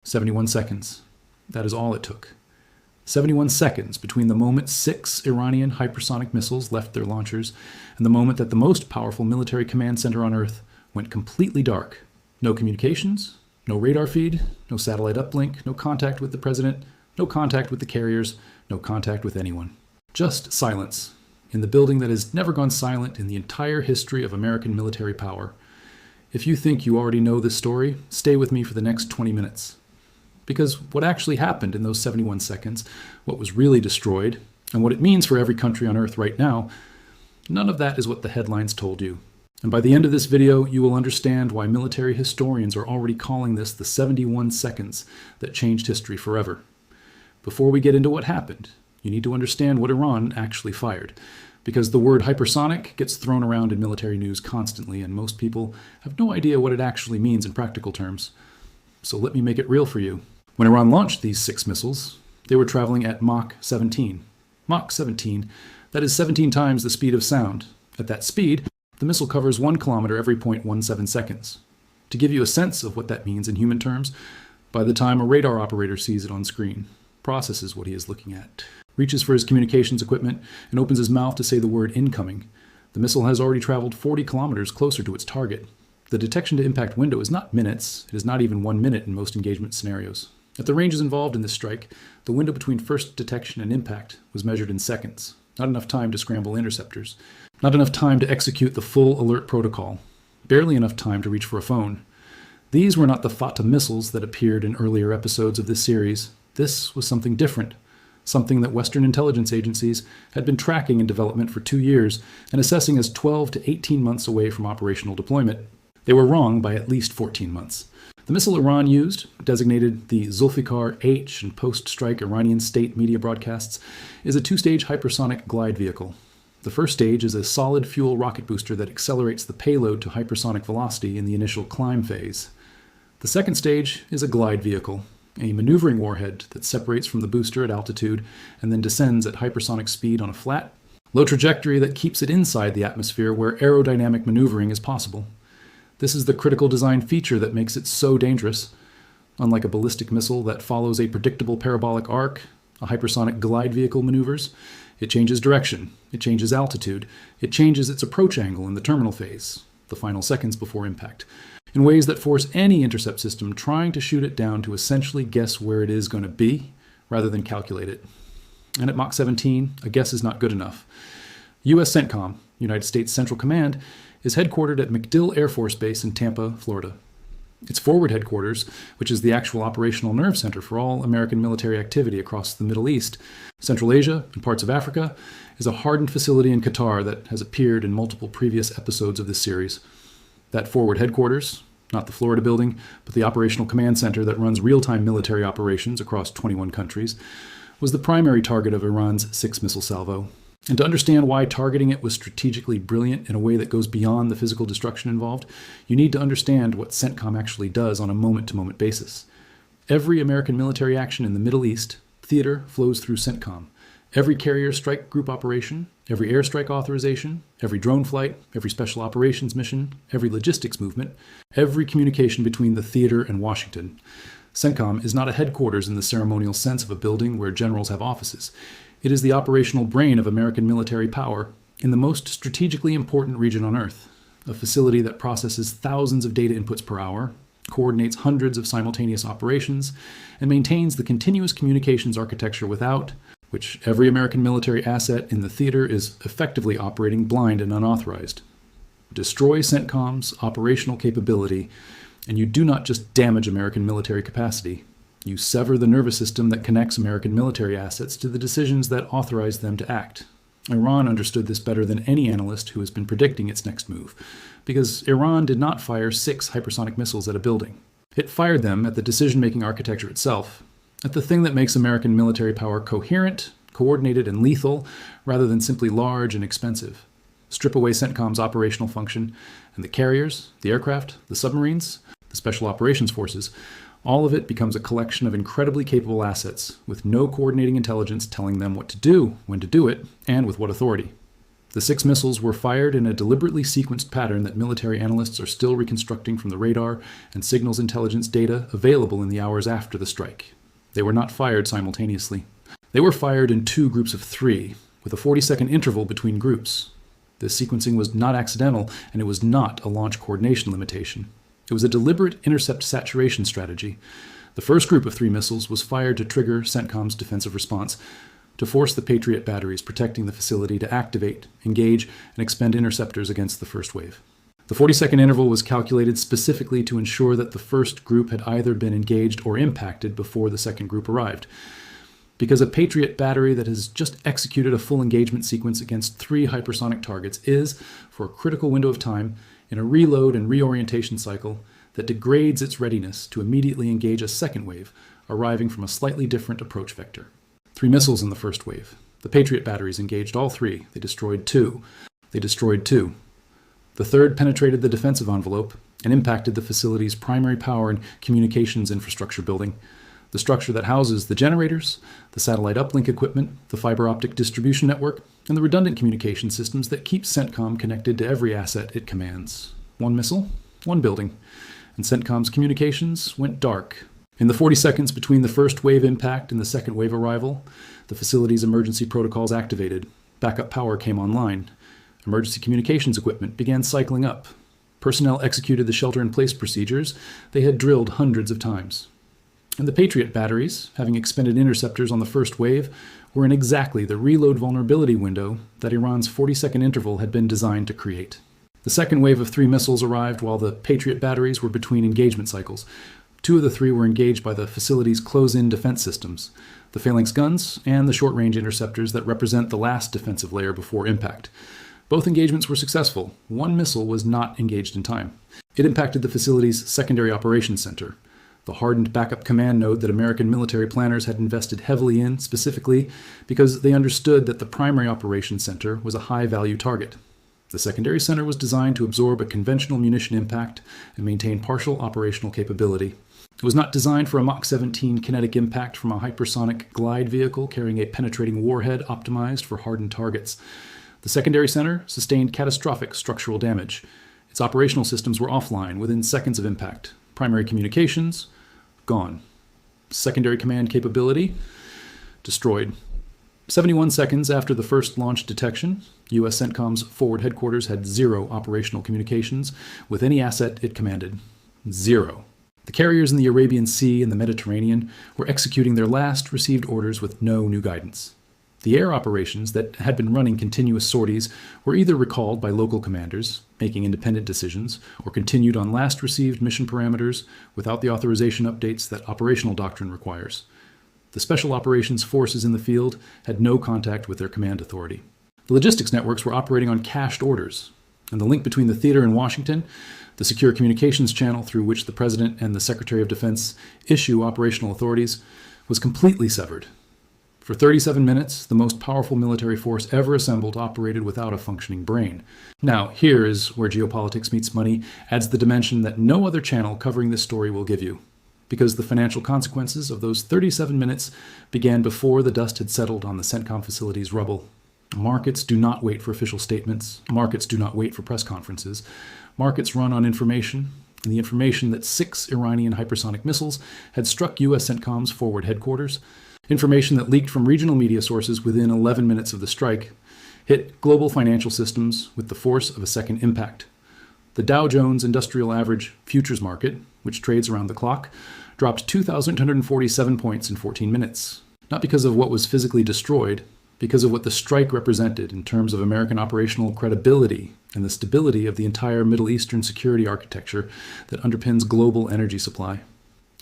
71 seconds. That is all it took. 71 seconds between the moment 6 Iranian hypersonic missiles left their launchers and the moment that the most powerful military command center on Earth went completely dark. No communications, no radar feed, no satellite uplink, no contact with the president, no contact with the carriers, no contact with anyone. Just silence in the building that has never gone silent in the entire history of American military power. If you think you already know this story, stay with me for the next 20 minutes. Because what actually happened in those 71 seconds, what was really destroyed, and what it means for every country on Earth right now, none of that is what the headlines told you. And by the end of this video, you will understand why military historians are already calling this the 71 seconds that changed history forever. Before we get into what happened, you need to understand what Iran actually fired, because the word hypersonic gets thrown around in military news constantly, and most people have no idea what it actually means in practical terms. So let me make it real for you. When Iran launched these 6 missiles, they were traveling at Mach 17. Mach 17, that is 17 times the speed of sound. At that speed, the missile covers 1 kilometer every 0.17 seconds. To give you a sense of what that means in human terms, by the time a radar operator sees it on screen, processes what he is looking at, reaches for his communications equipment, and opens his mouth to say the word incoming, the missile has already traveled 40 kilometers closer to its target. The detection to impact window is not minutes, it is not even 1 minute in most engagement scenarios. At the ranges involved in this strike, the window between first detection and impact was measured in seconds. Not enough time to scramble interceptors. Not enough time to execute the full alert protocol. Barely enough time to reach for a phone. These were not the Fatah missiles that appeared in earlier episodes of this series. This was something different. Something that Western intelligence agencies had been tracking in development for 2 years and assessing as 12 to 18 months away from operational deployment. They were wrong by at least 14 months. The missile Iran used, designated the Zulfikar H in post-strike Iranian state media broadcasts, is a 2-stage hypersonic glide vehicle. The first stage is a solid fuel rocket booster that accelerates the payload to hypersonic velocity in the initial climb phase. The second stage is a glide vehicle, a maneuvering warhead that separates from the booster at altitude and then descends at hypersonic speed on a flat, low trajectory that keeps it inside the atmosphere where aerodynamic maneuvering is possible. This is the critical design feature that makes it so dangerous. Unlike a ballistic missile that follows a predictable parabolic arc, a hypersonic glide vehicle maneuvers. It changes direction, it changes altitude, it changes its approach angle in the terminal phase, the final seconds before impact, in ways that force any intercept system trying to shoot it down to essentially guess where it is going to be, rather than calculate it. And at Mach 17, a guess is not good enough. U.S. CENTCOM, United States Central Command, is headquartered at MacDill Air Force Base in Tampa, Florida. Its forward headquarters, which is the actual operational nerve center for all American military activity across the Middle East, Central Asia, and parts of Africa, is a hardened facility in Qatar that has appeared in multiple previous episodes of this series. That forward headquarters, not the Florida building, but the operational command center that runs real-time military operations across 21 countries, was the primary target of Iran's 6-missile salvo. And to understand why targeting it was strategically brilliant in a way that goes beyond the physical destruction involved, you need to understand what CENTCOM actually does on a moment-to-moment basis. Every American military action in the Middle East theater flows through CENTCOM. Every carrier strike group operation, every airstrike authorization, every drone flight, every special operations mission, every logistics movement, every communication between the theater and Washington. CENTCOM is not a headquarters in the ceremonial sense of a building where generals have offices. It is the operational brain of American military power in the most strategically important region on Earth, a facility that processes thousands of data inputs per hour, coordinates hundreds of simultaneous operations, and maintains the continuous communications architecture without which every American military asset in the theater is effectively operating blind and unauthorized. Destroy CENTCOM's operational capability, and you do not just damage American military capacity. You sever the nervous system that connects American military assets to the decisions that authorize them to act. Iran understood this better than any analyst who has been predicting its next move, because Iran did not fire 6 hypersonic missiles at a building. It fired them at the decision-making architecture itself, at the thing that makes American military power coherent, coordinated, and lethal, rather than simply large and expensive. Strip away CENTCOM's operational function, and the carriers, the aircraft, the submarines, the special operations forces, all of it becomes a collection of incredibly capable assets with no coordinating intelligence telling them what to do, when to do it, and with what authority. The 6 missiles were fired in a deliberately sequenced pattern that military analysts are still reconstructing from the radar and signals intelligence data available in the hours after the strike. They were not fired simultaneously. They were fired in 2 groups of 3, with a 40-second interval between groups. This sequencing was not accidental, and it was not a launch coordination limitation. It was a deliberate intercept saturation strategy. The first group of 3 missiles was fired to trigger CENTCOM's defensive response, to force the Patriot batteries protecting the facility to activate, engage, and expend interceptors against the first wave. The 40-second interval was calculated specifically to ensure that the first group had either been engaged or impacted before the second group arrived. Because a Patriot battery that has just executed a full engagement sequence against 3 hypersonic targets is, for a critical window of time, in a reload and reorientation cycle that degrades its readiness to immediately engage a second wave, arriving from a slightly different approach vector. 3 missiles in the first wave. The Patriot batteries engaged all 3. They destroyed 2. The third penetrated the defensive envelope and impacted the facility's primary power and communications infrastructure building, the structure that houses the generators, the satellite uplink equipment, the fiber optic distribution network, and the redundant communication systems that keep CENTCOM connected to every asset it commands. 1 missile, 1 building, and CENTCOM's communications went dark. In the 40 seconds between the first wave impact and the second wave arrival, the facility's emergency protocols activated. Backup power came online. Emergency communications equipment began cycling up. Personnel executed the shelter-in-place procedures they had drilled hundreds of times. And the Patriot batteries, having expended interceptors on the first wave, were in exactly the reload vulnerability window that Iran's 40-second interval had been designed to create. The second wave of 3 missiles arrived while the Patriot batteries were between engagement cycles. 2 of the 3 were engaged by the facility's close-in defense systems, the phalanx guns and the short-range interceptors that represent the last defensive layer before impact. Both engagements were successful. 1 missile was not engaged in time. It impacted the facility's secondary operations center, the hardened backup command node that American military planners had invested heavily in, specifically because they understood that the primary operations center was a high-value target. The secondary center was designed to absorb a conventional munition impact and maintain partial operational capability. It was not designed for a Mach 17 kinetic impact from a hypersonic glide vehicle carrying a penetrating warhead optimized for hardened targets. The secondary center sustained catastrophic structural damage. Its operational systems were offline within seconds of impact. Primary communications, gone. Secondary command capability, destroyed. 71 seconds after the first launch detection, U.S. CENTCOM's forward headquarters had 0 operational communications with any asset it commanded. 0. The carriers in the Arabian Sea and the Mediterranean were executing their last received orders with no new guidance. The air operations that had been running continuous sorties were either recalled by local commanders, making independent decisions, or continued on last received mission parameters without the authorization updates that operational doctrine requires. The special operations forces in the field had no contact with their command authority. The logistics networks were operating on cached orders, and the link between the theater in Washington, the secure communications channel through which the President and the Secretary of Defense issue operational authorities, was completely severed. For 37 minutes, the most powerful military force ever assembled operated without a functioning brain. Now, here is where Geopolitics Meets Money adds the dimension that no other channel covering this story will give you, because the financial consequences of those 37 minutes began before the dust had settled on the CENTCOM facility's rubble. Markets do not wait for official statements. Markets do not wait for press conferences. Markets run on information, and the information that 6 Iranian hypersonic missiles had struck U.S. CENTCOM's forward headquarters, information that leaked from regional media sources within 11 minutes of the strike, hit global financial systems with the force of a second impact. The Dow Jones Industrial Average Futures Market, which trades around the clock, dropped 2,247 points in 14 minutes. Not because of what was physically destroyed, because of what the strike represented in terms of American operational credibility and the stability of the entire Middle Eastern security architecture that underpins global energy supply.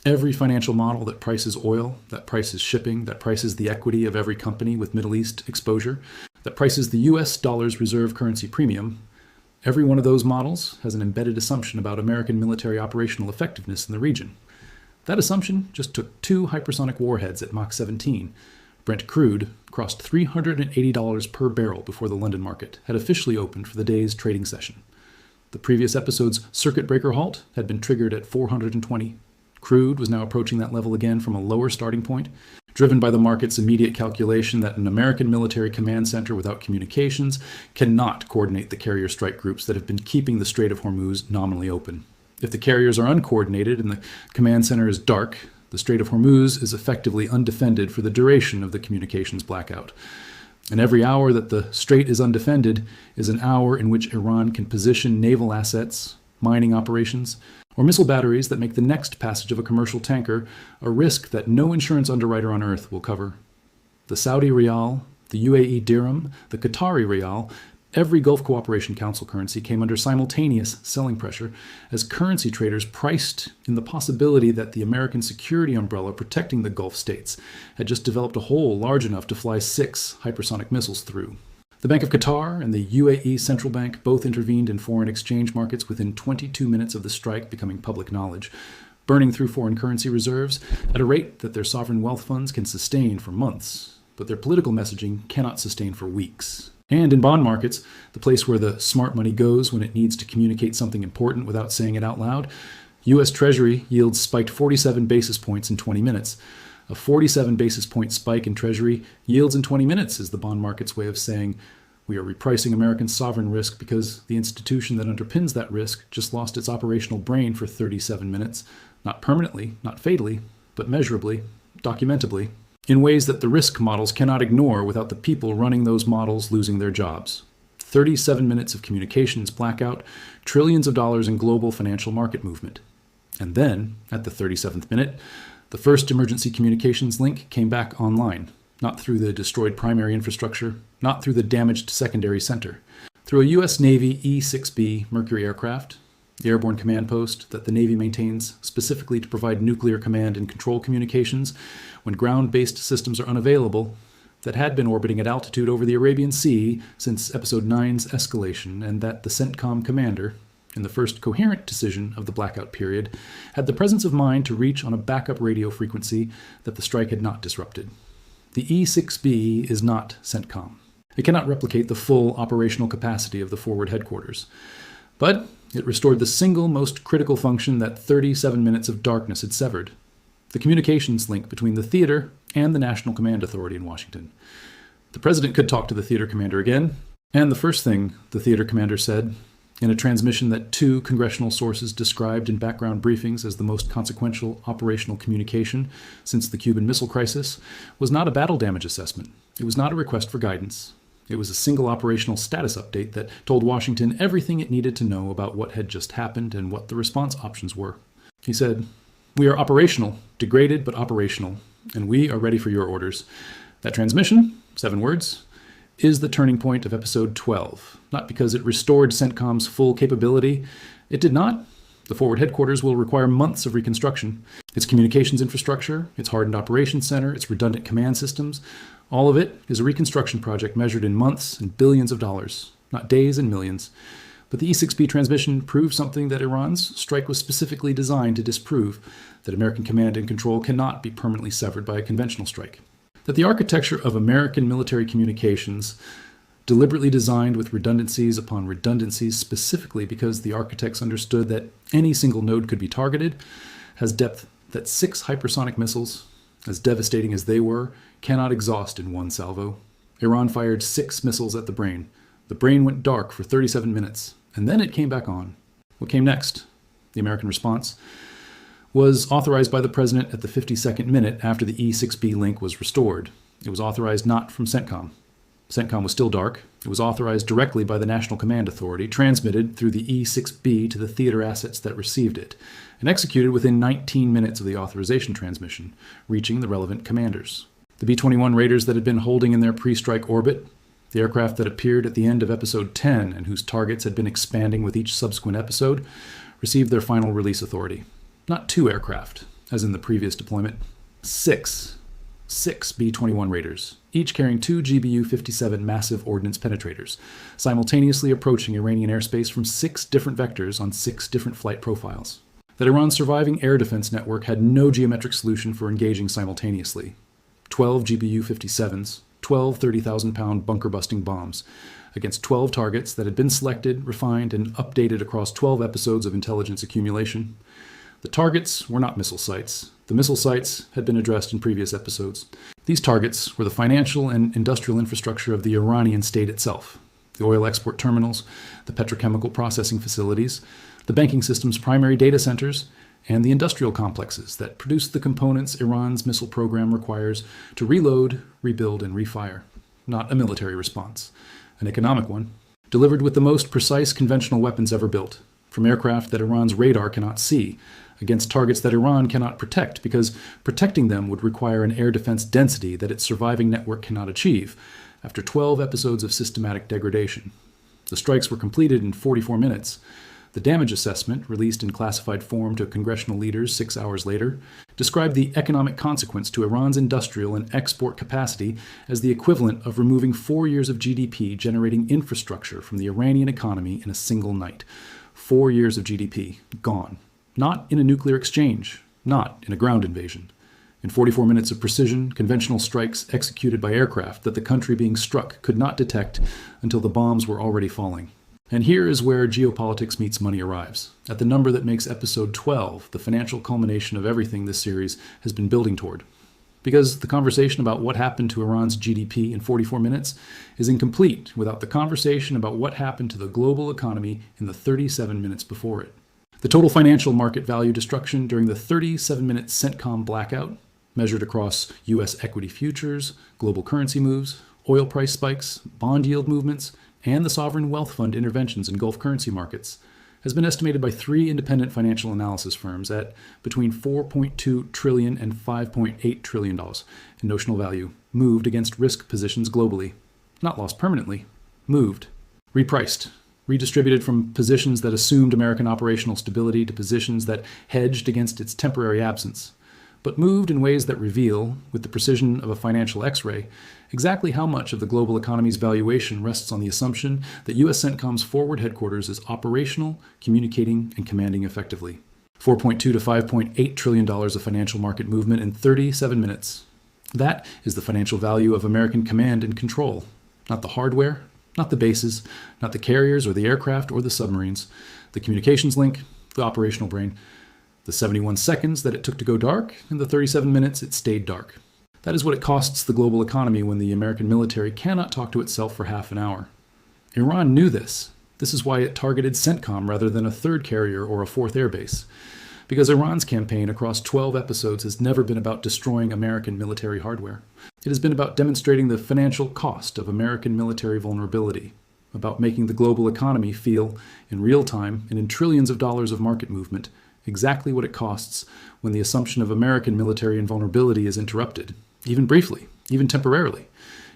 Every financial model that prices oil, that prices shipping, that prices the equity of every company with Middle East exposure, that prices the US dollar's reserve currency premium, every one of those models has an embedded assumption about American military operational effectiveness in the region. That assumption just took 2 hypersonic warheads at Mach 17. Brent crude crossed $380 per barrel before the London market had officially opened for the day's trading session. The previous episode's circuit breaker halt had been triggered at 420. Crude was now approaching that level again from a lower starting point, driven by the market's immediate calculation that an American military command center without communications cannot coordinate the carrier strike groups that have been keeping the Strait of Hormuz nominally open. If the carriers are uncoordinated and the command center is dark, the Strait of Hormuz is effectively undefended for the duration of the communications blackout. And every hour that the strait is undefended is an hour in which Iran can position naval assets, mining operations, or missile batteries that make the next passage of a commercial tanker a risk that no insurance underwriter on earth will cover. The Saudi rial, the UAE dirham, the Qatari rial, every Gulf Cooperation Council currency came under simultaneous selling pressure as currency traders priced in the possibility that the American security umbrella protecting the Gulf states had just developed a hole large enough to fly 6 hypersonic missiles through. The Bank of Qatar and the UAE Central Bank both intervened in foreign exchange markets within 22 minutes of the strike becoming public knowledge, burning through foreign currency reserves at a rate that their sovereign wealth funds can sustain for months, but their political messaging cannot sustain for weeks. And in bond markets, the place where the smart money goes when it needs to communicate something important without saying it out loud, U.S. Treasury yields spiked 47 basis points in 20 minutes. A 47 basis point spike in Treasury yields in 20 minutes is the bond market's way of saying we are repricing American sovereign risk because the institution that underpins that risk just lost its operational brain for 37 minutes, not permanently, not fatally, but measurably, documentably, in ways that the risk models cannot ignore without the people running those models losing their jobs. 37 minutes of communications blackout, trillions of dollars in global financial market movement. And then, at the 37th minute, the first emergency communications link came back online, not through the destroyed primary infrastructure, not through the damaged secondary center, through a U.S. Navy E-6 Mercury aircraft, the airborne command post that the Navy maintains specifically to provide nuclear command and control communications when ground-based systems are unavailable, that had been orbiting at altitude over the Arabian Sea since Episode 9's escalation, and that the CENTCOM commander, in the first coherent decision of the blackout period, had the presence of mind to reach on a backup radio frequency that the strike had not disrupted. The E-6 is not CENTCOM. It cannot replicate the full operational capacity of the forward headquarters. But it restored the single most critical function that 37 minutes of darkness had severed, the communications link between the theater and the National Command Authority in Washington. The president could talk to the theater commander again, and the first thing the theater commander said, in a transmission that 2 congressional sources described in background briefings as the most consequential operational communication since the Cuban Missile Crisis, was not a battle damage assessment. It was not a request for guidance. It was a single operational status update that told Washington everything it needed to know about what had just happened and what the response options were. He said, "We are operational, degraded but operational, and we are ready for your orders." That transmission, 7 words, is the turning point of Episode 12, not because it restored CENTCOM's full capability. It did not. The forward headquarters will require months of reconstruction. Its communications infrastructure, its hardened operations center, its redundant command systems, all of it is a reconstruction project measured in months and billions of dollars, not days and millions. But the E-6 transmission proved something that Iran's strike was specifically designed to disprove, that American command and control cannot be permanently severed by a conventional strike. That the architecture of American military communications, deliberately designed with redundancies upon redundancies specifically because the architects understood that any single node could be targeted, has depth that 6 hypersonic missiles, as devastating as they were, cannot exhaust in one salvo. Iran fired 6 missiles at the brain. The brain went dark for 37 minutes, and then it came back on. What came next? The American response was authorized by the president at the 52nd minute after the E-6 link was restored. It was authorized not from CENTCOM. CENTCOM was still dark. It was authorized directly by the National Command Authority, transmitted through the E-6 to the theater assets that received it, and executed within 19 minutes of the authorization transmission, reaching the relevant commanders. The B-21 Raiders that had been holding in their pre-strike orbit, the aircraft that appeared at the end of Episode 10 and whose targets had been expanding with each subsequent episode, received their final release authority. Not 2 aircraft, as in the previous deployment. 6 B-21 Raiders, each carrying 2 GBU-57 massive ordnance penetrators, simultaneously approaching Iranian airspace from 6 different vectors on 6 different flight profiles. That Iran's surviving air defense network had no geometric solution for engaging simultaneously. 12 GBU-57s, 12 30,000-pound bunker-busting bombs, against 12 targets that had been selected, refined, and updated across 12 episodes of intelligence accumulation. The targets were not missile sites. The missile sites had been addressed in previous episodes. These targets were the financial and industrial infrastructure of the Iranian state itself, the oil export terminals, the petrochemical processing facilities, the banking system's primary data centers, and the industrial complexes that produce the components Iran's missile program requires to reload, rebuild, and refire. Not a military response, an economic one, delivered with the most precise conventional weapons ever built, from aircraft that Iran's radar cannot see, against targets that Iran cannot protect, because protecting them would require an air defense density that its surviving network cannot achieve, after 12 episodes of systematic degradation. The strikes were completed in 44 minutes. The damage assessment, released in classified form to congressional leaders 6 hours later, described the economic consequence to Iran's industrial and export capacity as the equivalent of removing 4 years of GDP generating infrastructure from the Iranian economy in a single night. 4 years of GDP, gone. Not in a nuclear exchange, not in a ground invasion. In 44 minutes of precision, conventional strikes executed by aircraft that the country being struck could not detect until the bombs were already falling. And here is where Geopolitics Meets Money arrives, at the number that makes episode 12 the financial culmination of everything this series has been building toward. Because the conversation about what happened to Iran's GDP in 44 minutes is incomplete without the conversation about what happened to the global economy in the 37 minutes before it. The total financial market value destruction during the 37-minute CENTCOM blackout, measured across U.S. equity futures, global currency moves, oil price spikes, bond yield movements, and the sovereign wealth fund interventions in Gulf currency markets, has been estimated by 3 independent financial analysis firms at between $4.2 trillion and $5.8 trillion in notional value, moved against risk positions globally. Not lost permanently, moved. Repriced. Redistributed from positions that assumed American operational stability to positions that hedged against its temporary absence, but moved in ways that reveal, with the precision of a financial X-ray, exactly how much of the global economy's valuation rests on the assumption that U.S. CENTCOM's forward headquarters is operational, communicating, and commanding effectively. $4.2 to $5.8 trillion of financial market movement in 37 minutes. That is the financial value of American command and control, not the hardware, not the bases, not the carriers or the aircraft or the submarines, the communications link, the operational brain, the 71 seconds that it took to go dark, and the 37 minutes it stayed dark. That is what it costs the global economy when the American military cannot talk to itself for half an hour. Iran knew this. This is why it targeted CENTCOM rather than a third carrier or a fourth airbase. Because Iran's campaign across 12 episodes has never been about destroying American military hardware. It has been about demonstrating the financial cost of American military vulnerability, about making the global economy feel, in real time and in trillions of dollars of market movement, exactly what it costs when the assumption of American military invulnerability is interrupted, even briefly, even temporarily,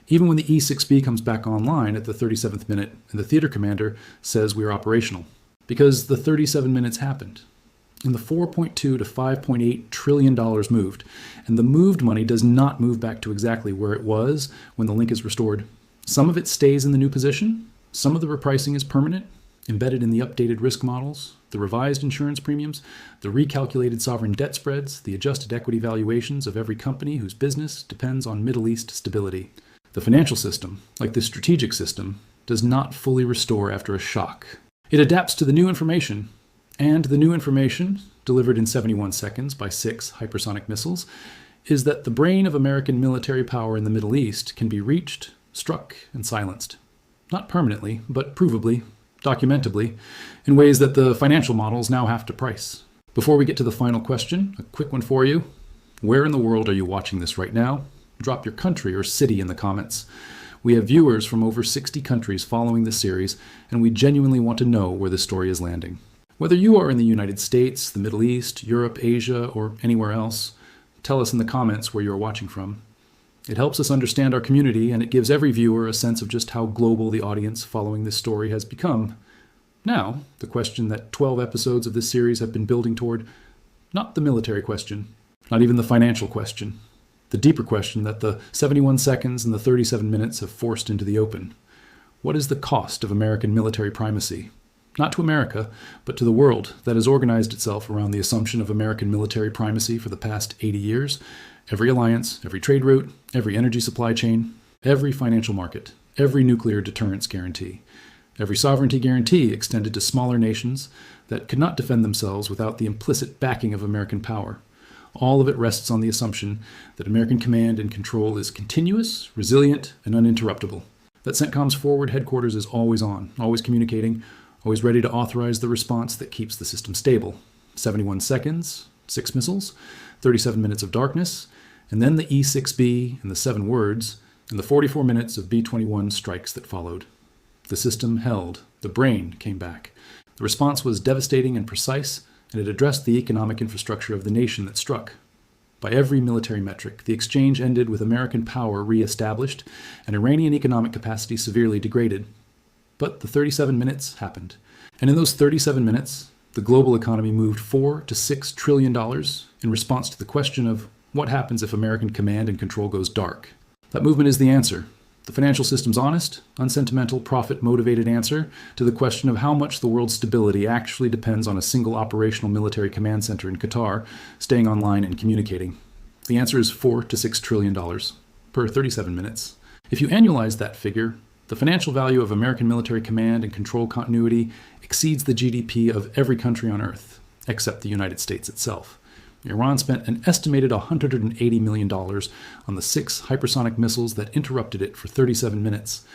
even when the E-6B comes back online at the 37th minute and the theater commander says we are operational. Because the 37 minutes happened. And the $4.2 to $5.8 trillion moved, and the moved money does not move back to exactly where it was when the link is restored. Some of it stays in the new position, some of the repricing is permanent, embedded in the updated risk models, the revised insurance premiums, the recalculated sovereign debt spreads, the adjusted equity valuations of every company whose business depends on Middle East stability. The financial system, like the strategic system, does not fully restore after a shock. It adapts to the new information. And the new information, delivered in 71 seconds by 6 hypersonic missiles, is that the brain of American military power in the Middle East can be reached, struck, and silenced. Not permanently, but provably, documentably, in ways that the financial models now have to price. Before we get to the final question, a quick one for you. Where in the world are you watching this right now? Drop your country or city in the comments. We have viewers from over 60 countries following this series, and we genuinely want to know where this story is landing. Whether you are in the United States, the Middle East, Europe, Asia, or anywhere else, tell us in the comments where you are watching from. It helps us understand our community, and it gives every viewer a sense of just how global the audience following this story has become. Now, the question that 12 episodes of this series have been building toward, not the military question, not even the financial question, the deeper question that the 71 seconds and the 37 minutes have forced into the open. What is the cost of American military primacy? Not to America, but to the world that has organized itself around the assumption of American military primacy for the past 80 years. Every alliance, every trade route, every energy supply chain, every financial market, every nuclear deterrence guarantee, Every sovereignty guarantee extended to smaller nations that could not defend themselves without the implicit backing of American power. All of it rests on the assumption that American command and control is continuous, resilient, and uninterruptible. That CENTCOM's forward headquarters is always on, always communicating, always ready to authorize the response that keeps the system stable. 71 seconds, 6 missiles, 37 minutes of darkness, and then the E-6B and the 7 words, and the 44 minutes of B-21 strikes that followed. The system held. The brain came back. The response was devastating and precise, and it addressed the economic infrastructure of the nation that struck. By every military metric, the exchange ended with American power re-established and Iranian economic capacity severely degraded. But the 37 minutes happened. And in those 37 minutes, the global economy moved $4 to $6 trillion in response to the question of what happens if American command and control goes dark. That movement is the answer. The financial system's honest, unsentimental, profit-motivated answer to the question of how much the world's stability actually depends on a single operational military command center in Qatar staying online and communicating. The answer is $4 to $6 trillion per 37 minutes. If you annualize that figure, the financial value of American military command and control continuity exceeds the GDP of every country on Earth, except the United States itself. Iran spent an estimated $180 million on the 6 hypersonic missiles that interrupted it for 37 minutes.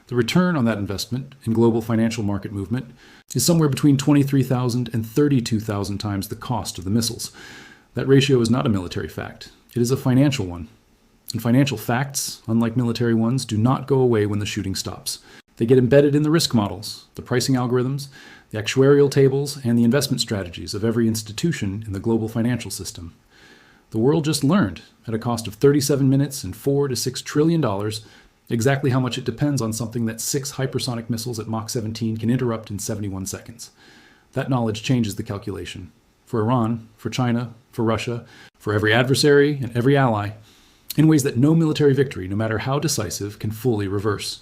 The return on that investment in global financial market movement is somewhere between 23,000 and 32,000 times the cost of the missiles. That ratio is not a military fact. It is a financial one. And financial facts, unlike military ones, do not go away when the shooting stops. They get embedded in the risk models, the pricing algorithms, the actuarial tables, and the investment strategies of every institution in the global financial system. The world just learned, at a cost of 37 minutes and $4 to $6 trillion, exactly how much it depends on something that 6 hypersonic missiles at Mach 17 can interrupt in 71 seconds. That knowledge changes the calculation. For Iran, for China, for Russia, for every adversary and every ally, in ways that no military victory, no matter how decisive, can fully reverse.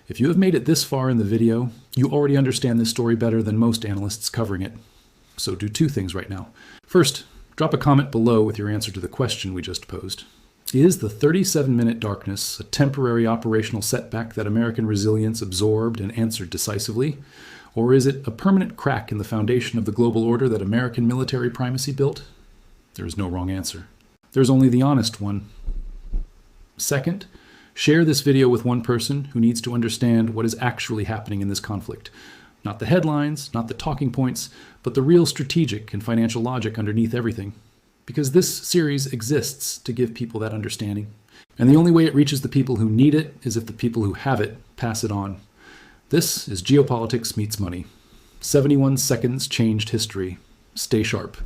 If you have made it this far in the video, you already understand this story better than most analysts covering it. So do 2 things right now. First, drop a comment below with your answer to the question we just posed. Is the 37-minute darkness a temporary operational setback that American resilience absorbed and answered decisively? Or is it a permanent crack in the foundation of the global order that American military primacy built? There is no wrong answer. There's only the honest one. Second, share this video with one person who needs to understand what is actually happening in this conflict. Not the headlines, not the talking points, but the real strategic and financial logic underneath everything. Because this series exists to give people that understanding. And the only way it reaches the people who need it is if the people who have it pass it on. This is Geopolitics Meets Money. 71 seconds changed history. Stay sharp.